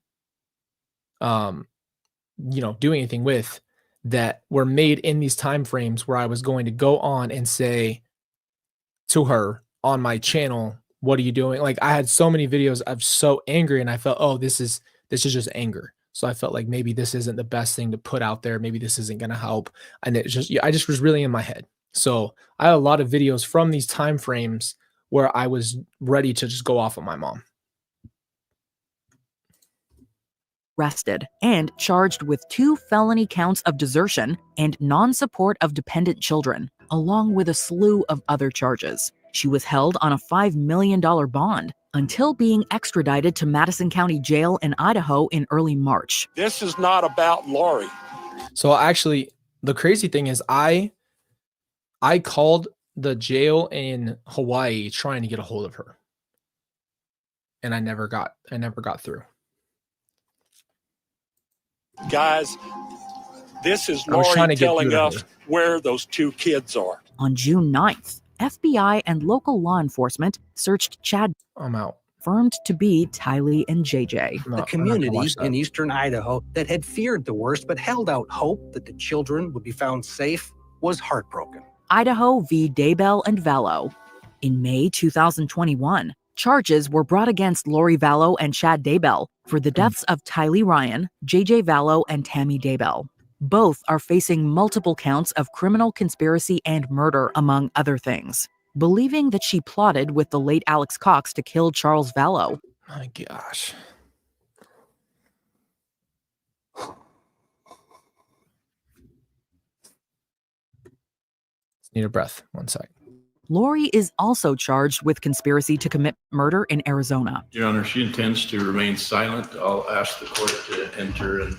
doing anything with, that were made in these time frames where I was going to go on and say to her on my channel, what are you doing? Like, I had so many videos of so angry, and I felt, oh, this is just anger. So I felt like maybe this isn't the best thing to put out there. Maybe this isn't going to help. And I just was really in my head. So I had a lot of videos from these time frames where I was ready to just go off on my mom. Arrested and charged with 2 felony counts of desertion and non-support of dependent children, along with a slew of other charges. She was held on a $5 million bond until being extradited to Madison County Jail in Idaho in early March. This is not about Lori. So actually, the crazy thing is I called the jail in Hawaii trying to get a hold of her. And I never got through. Guys, this is Lori telling us where those 2 kids are. On June 9th, FBI and local law enforcement searched Chad. I'm out. Confirmed to be Tylee and JJ. The community in eastern Idaho that had feared the worst but held out hope that the children would be found safe was heartbroken. Idaho v. Daybell and Vallow. In May 2021, charges were brought against Lori Vallow and Chad Daybell for the deaths of Tylee Ryan, JJ Vallow, and Tammy Daybell. Both are facing multiple counts of criminal conspiracy and murder, among other things, believing that she plotted with the late Alex Cox to kill Charles Vallow. My gosh. Need a breath. 1 sec. Lori is also charged with conspiracy to commit murder in Arizona. Your Honor, she intends to remain silent. I'll ask the court to enter an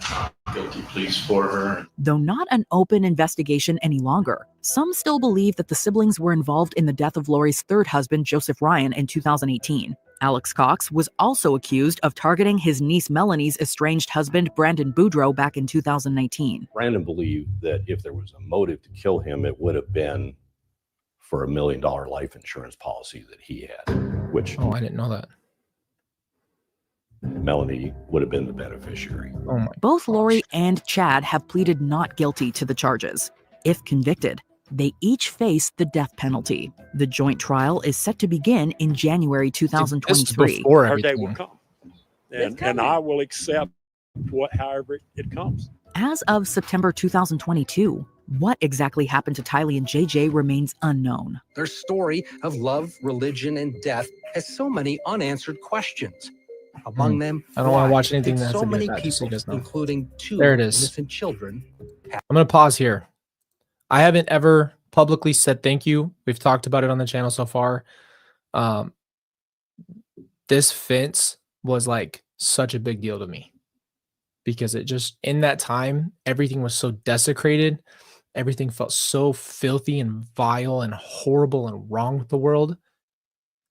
guilty pleas for her. Though not an open investigation any longer, some still believe that the siblings were involved in the death of Lori's third husband, Joseph Ryan, in 2018. Alex Cox was also accused of targeting his niece Melanie's estranged husband, Brandon Boudreaux, back in 2019. Brandon believed that if there was a motive to kill him, it would have been for $1 million life insurance policy that he had, which I didn't know that. Melanie would have been the beneficiary. Both Lori and Chad have pleaded not guilty to the charges. If convicted, they each face the death penalty. The joint trial is set to begin in January 2023. Our day will come, and I will accept however it comes. As of September 2022, what exactly happened to Tylee and JJ remains unknown. Their story of love, religion, and death has so many unanswered questions. Among them, I don't want to watch anything did that's so many that, just so you people, guys know. including 2 There it is. innocent children. I'm going to pause here. I haven't ever publicly said thank you. We've talked about it on the channel so far. This fence was like such a big deal to me because it just, in that time, everything was so desecrated. Everything felt so filthy and vile and horrible and wrong with the world.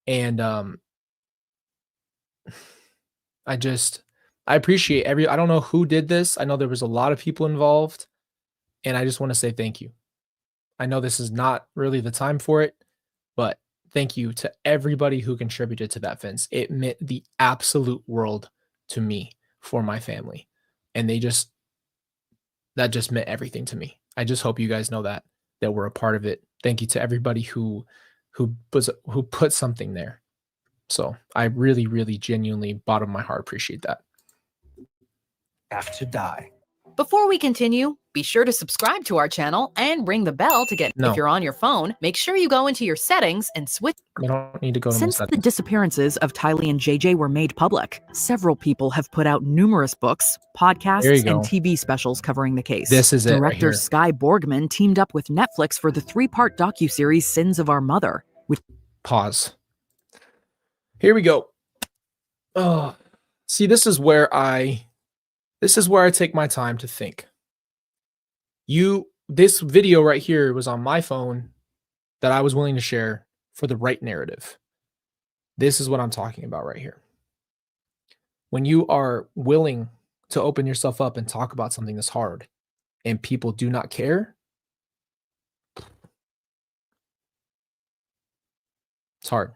And I appreciate I don't know who did this. I know there was a lot of people involved, and I just want to say thank you. I know this is not really the time for it, but thank you to everybody who contributed to that fence. It meant the absolute world to me for my family. And that just meant everything to me. I just hope you guys know that we're a part of it. Thank you to everybody who put something there. So I really, really genuinely, bottom of my heart, appreciate that. Have to die. Before we continue, be sure to subscribe to our channel and ring the bell to get, if you're on your phone, make sure you go into your settings and switch. You don't need to go to Since the disappearances of Tylee and JJ were made public, several people have put out numerous books, podcasts, and TV specials covering the case. This is Director it right here. Skye Borgman teamed up with Netflix for the 3-part docuseries Sins of Our Mother. Pause. Here we go. Oh, see, this is where I take my time to think. This video right here was on my phone that I was willing to share for the right narrative. This is what I'm talking about right here. When you are willing to open yourself up and talk about something that's hard and people do not care, it's hard.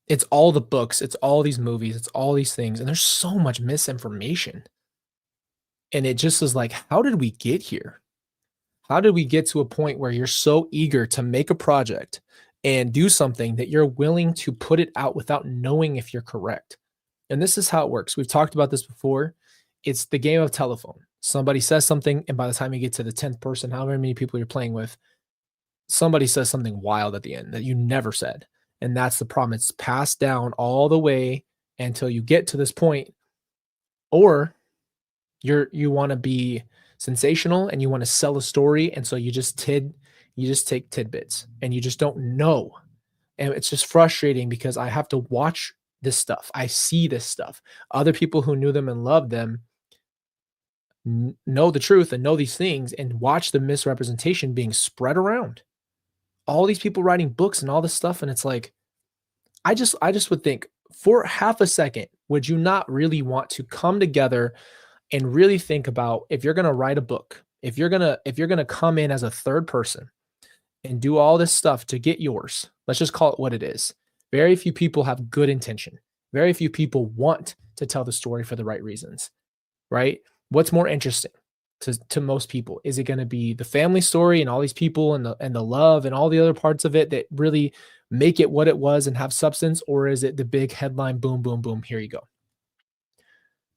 It's all the books, it's all these movies, it's all these things, and there's so much misinformation. And it just is like, how did we get here? How did we get to a point where you're so eager to make a project and do something that you're willing to put it out without knowing if you're correct? And this is how it works. We've talked about this before. It's the game of telephone. Somebody says something, and by the time you get to the 10th person, however many people you're playing with, somebody says something wild at the end that you never said. And that's the problem. It's passed down all the way until you get to this point, or you want to be sensational and you want to sell a story, and so you just take tidbits and you just don't know. And it's just frustrating because I have to watch this stuff. I see this stuff. Other people who knew them and loved them know the truth and know these things and watch the misrepresentation being spread around. All these people writing books and all this stuff. And it's like, I just would think, for half a second, would you not really want to come together and really think about, if you're going to write a book, if you're going to come in as a third person and do all this stuff to get yours, let's just call it what it is. Very few people have good intention. Very few people want to tell the story for the right reasons, right? What's more interesting to most people? Is it going to be the family story and all these people and the love and all the other parts of it that really make it what it was and have substance? Or is it the big headline, boom, boom, boom, here you go?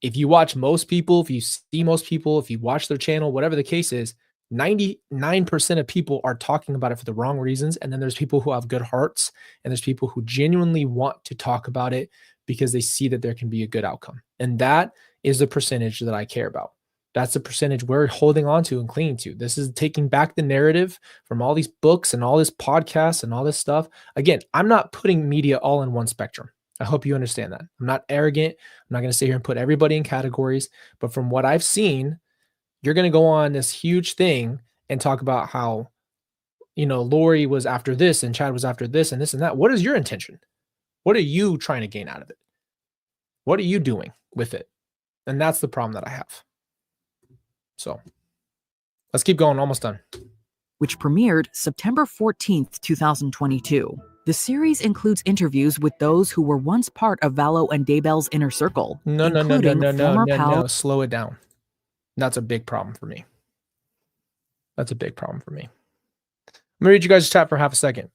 If you watch most people, if you see most people, if you watch their channel, whatever the case is, 99% of people are talking about it for the wrong reasons. And then there's people who have good hearts, and there's people who genuinely want to talk about it because they see that there can be a good outcome. And that is the percentage that I care about. That's the percentage we're holding on to and clinging to. This is taking back the narrative from all these books and all this podcasts and all this stuff. Again, I'm not putting media all in one spectrum. I hope you understand that. I'm not arrogant. I'm not going to sit here and put everybody in categories. But from what I've seen, you're going to go on this huge thing and talk about how, you know, Lori was after this and Chad was after this and this and that. What is your intention? What are you trying to gain out of it? What are you doing with it? And that's the problem that I have. So let's keep going. Almost done. Which premiered September 14th, 2022. The series includes interviews with those who were once part of Vallow and Daybell's inner circle, No. Slow it down. That's a big problem for me. That's a big problem for me. I'm gonna read you guys' chat for half a second.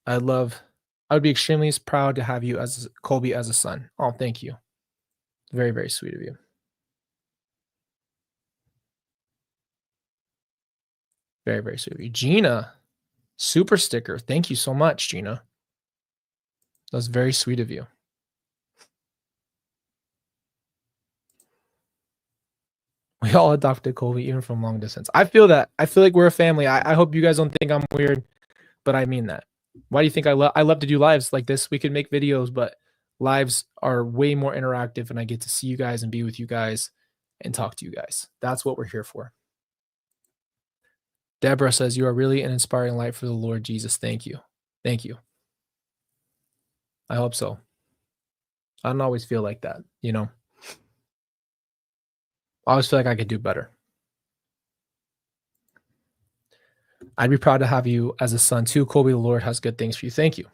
I would be extremely proud to have you as Colby as a son. Oh, thank you. Very, very sweet of you. Very, very sweet of you. Gina, super sticker. Thank you so much, Gina. That's very sweet of you. We all adopted Colby, even from long distance. I feel that. I feel like we're a family. I hope you guys don't think I'm weird, but I mean that. Why do you think I love to do lives like this? We could make videos, but lives are way more interactive, and I get to see you guys and be with you guys and talk to you guys. That's what we're here for. Deborah says, you are really an inspiring light for the Lord Jesus. Thank you. Thank you. I hope so. I don't always feel like that, you know. I always feel like I could do better. I'd be proud to have you as a son too. Colby, the Lord has good things for you. Thank you.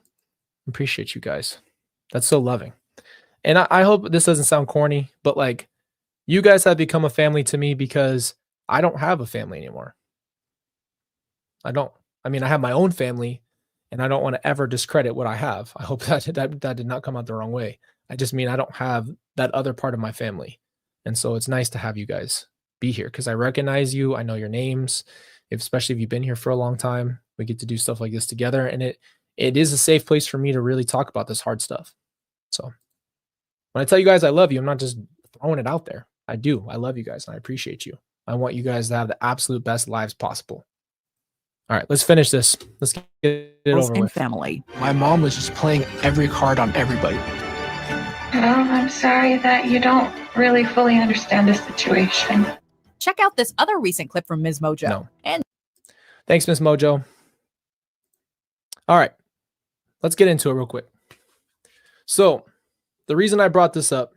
Appreciate you guys. That's so loving. And I hope this doesn't sound corny, but like, you guys have become a family to me because I don't have a family anymore. I don't. I mean, I have my own family, and I don't want to ever discredit what I have. I hope that did not come out the wrong way. I just mean I don't have that other part of my family. And so it's nice to have you guys be here because I recognize you. I know your names, especially if you've been here for a long time. We get to do stuff like this together, and it is a safe place for me to really talk about this hard stuff. So when I tell you guys I love you, I'm not just throwing it out there. I do. I love you guys, and I appreciate you. I want you guys to have the absolute best lives possible. All right, let's finish this. Let's get it over with. Family. My mom was just playing every card on everybody. I'm sorry that you don't really fully understand the situation. Check out this other recent clip from Ms. Mojo. No. And Thanks, Miss Mojo. All right, let's get into it real quick. So the reason I brought this up,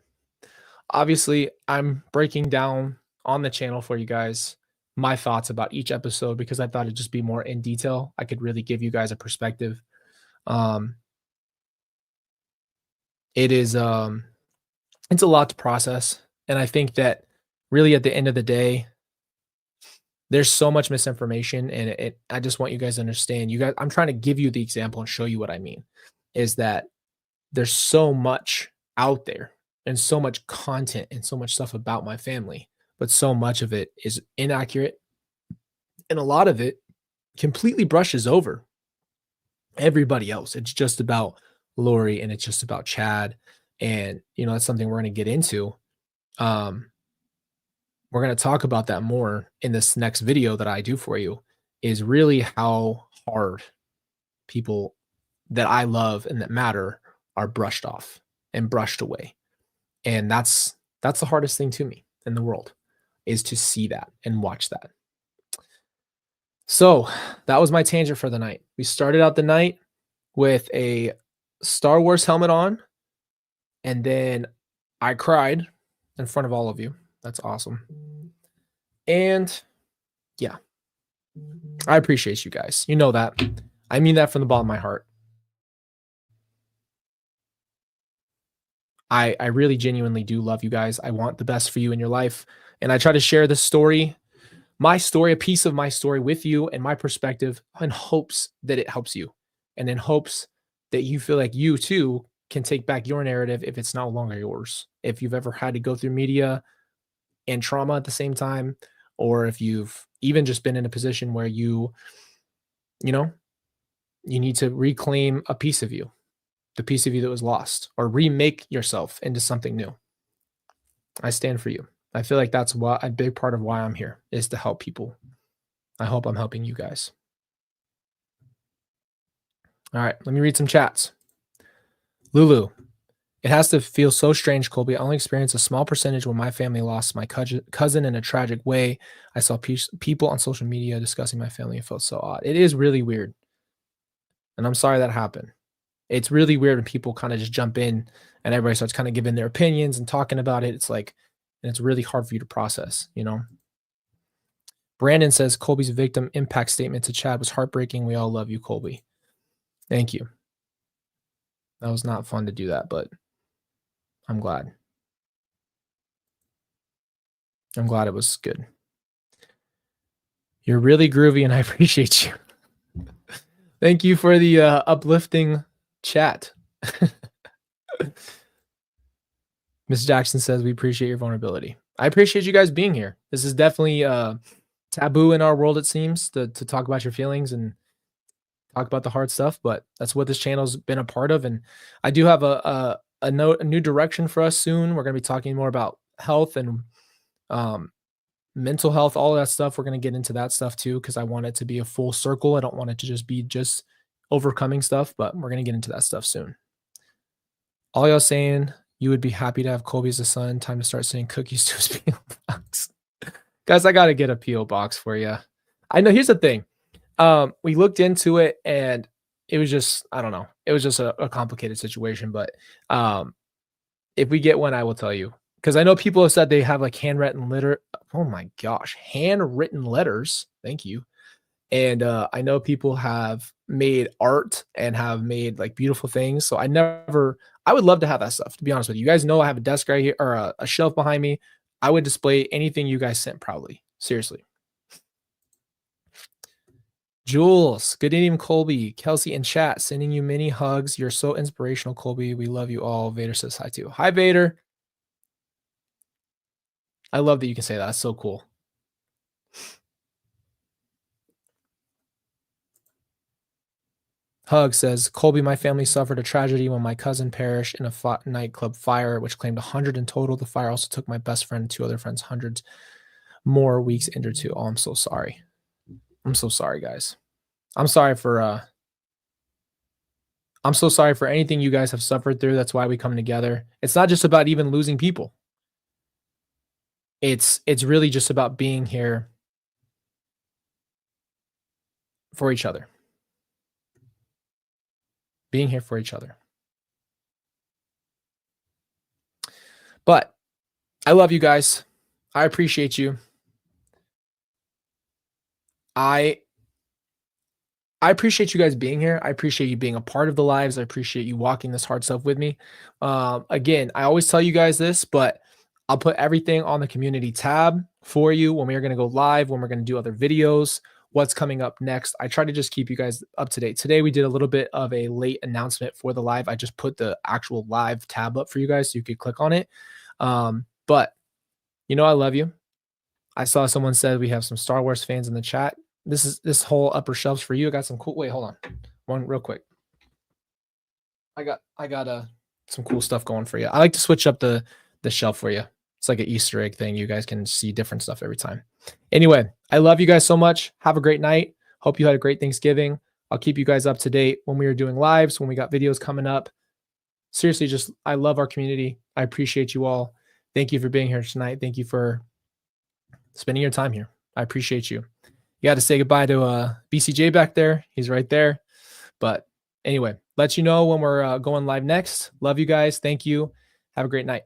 obviously, I'm breaking down on the channel for you guys my thoughts about each episode because I thought it'd just be more in detail. I could really give you guys a perspective. It's a lot to process. And I think that really at the end of the day, there's so much misinformation, and I just want you guys to understand. You guys, I'm trying to give you the example and show you what I mean, is that there's so much out there and so much content and so much stuff about my family, but so much of it is inaccurate, and a lot of it completely brushes over everybody else. It's just about Lori, and it's just about Chad, and you know that's something we're going to get into. We're going to talk about that more in this next video that I do for you, is really how hard people that I love and that matter are brushed off and brushed away. And that's the hardest thing to me in the world, is to see that and watch that. So that was my tangent for the night. We started out the night with a Star Wars helmet on, and then I cried in front of all of you. That's awesome. And yeah, I appreciate you guys. You know that. I mean that from the bottom of my heart. I really genuinely do love you guys. I want the best for you in your life. And I try to share this story, my story, a piece of my story with you and my perspective, in hopes that it helps you, and in hopes that you feel like you too can take back your narrative if it's no longer yours. If you've ever had to go through media and trauma at the same time, or if you've even just been in a position where you need to reclaim a piece of you, the piece of you that was lost, or remake yourself into something new. I stand for you. I feel like that's a big part of why I'm here, is to help people. I hope I'm helping you guys. All right, let me read some chats. Lulu, It has to feel so strange, Colby. I only experienced a small percentage when my family lost my cousin in a tragic way. I saw people on social media discussing my family. It felt so odd. It is really weird. And I'm sorry that happened. It's really weird when people kind of just jump in and everybody starts kind of giving their opinions and talking about it. It's like, and it's really hard for you to process, you know? Brandon says Colby's victim impact statement to Chad was heartbreaking. We all love you, Colby. Thank you. That was not fun to do that, but I'm glad. I'm glad it was good. You're really groovy and I appreciate you. Thank you for the uplifting chat. Ms. Jackson says, we appreciate your vulnerability. I appreciate you guys being here. This is definitely taboo in our world, it seems, to talk about your feelings and talk about the hard stuff, but that's what this channel's been a part of. And I do have a new direction for us soon. We're going to be talking more about health and mental health, all of that stuff. We're going to get into that stuff too, because I want it to be a full circle. I don't want it to just be overcoming stuff, but we're going to get into that stuff soon. All y'all saying you would be happy to have Colby as a son. Time to start sending cookies to his P.O. box. Guys, I got to get a P.O. box for you. I know. Here's the thing. We looked into it and it was just, I don't know. It was just a complicated situation, but if we get one, I will tell you. Because I know people have said they have like handwritten letter. Oh my gosh, handwritten letters. Thank you. And I know people have made art and have made like beautiful things. So I would love to have that stuff, to be honest with you. You guys know I have a desk right here or a shelf behind me. I would display anything you guys sent proudly. Seriously. Jules, good evening, Colby. Kelsey in chat, sending you many hugs. You're so inspirational, Colby. We love you all. Vader says hi too. Hi, Vader. I love that you can say that. That's so cool. Hug says, Colby, my family suffered a tragedy when my cousin perished in a nightclub fire, which claimed 100 in total. The fire also took my best friend and 2 other friends, hundreds more weeks injured too. Oh, I'm so sorry. I'm so sorry, guys. I'm so sorry for anything you guys have suffered through. That's why we come together. It's not just about even losing people. It's really just about being here for each other. Being here for each other. But I love you guys. I appreciate you. I appreciate you guys being here. I appreciate you being a part of the lives. I appreciate you walking this hard stuff with me. Again, I always tell you guys this, but I'll put everything on the community tab for you when we are going to go live, when we're going to do other videos, what's coming up next. I try to just keep you guys up to date. Today, we did a little bit of a late announcement for the live. I just put the actual live tab up for you guys so you could click on it. But you know, I love you. I saw someone said we have some Star Wars fans in the chat. This whole upper shelf's for you. I got some cool. Wait, hold on. One real quick. I got some cool stuff going for you. I like to switch up the shelf for you. It's like an Easter egg thing. You guys can see different stuff every time. Anyway, I love you guys so much. Have a great night. Hope you had a great Thanksgiving. I'll keep you guys up to date when we are doing lives, when we got videos coming up. Seriously, I love our community. I appreciate you all. Thank you for being here tonight. Thank you for spending your time here. I appreciate you. You got to say goodbye to BCJ back there. He's right there. But anyway, let you know when we're going live next. Love you guys. Thank you. Have a great night.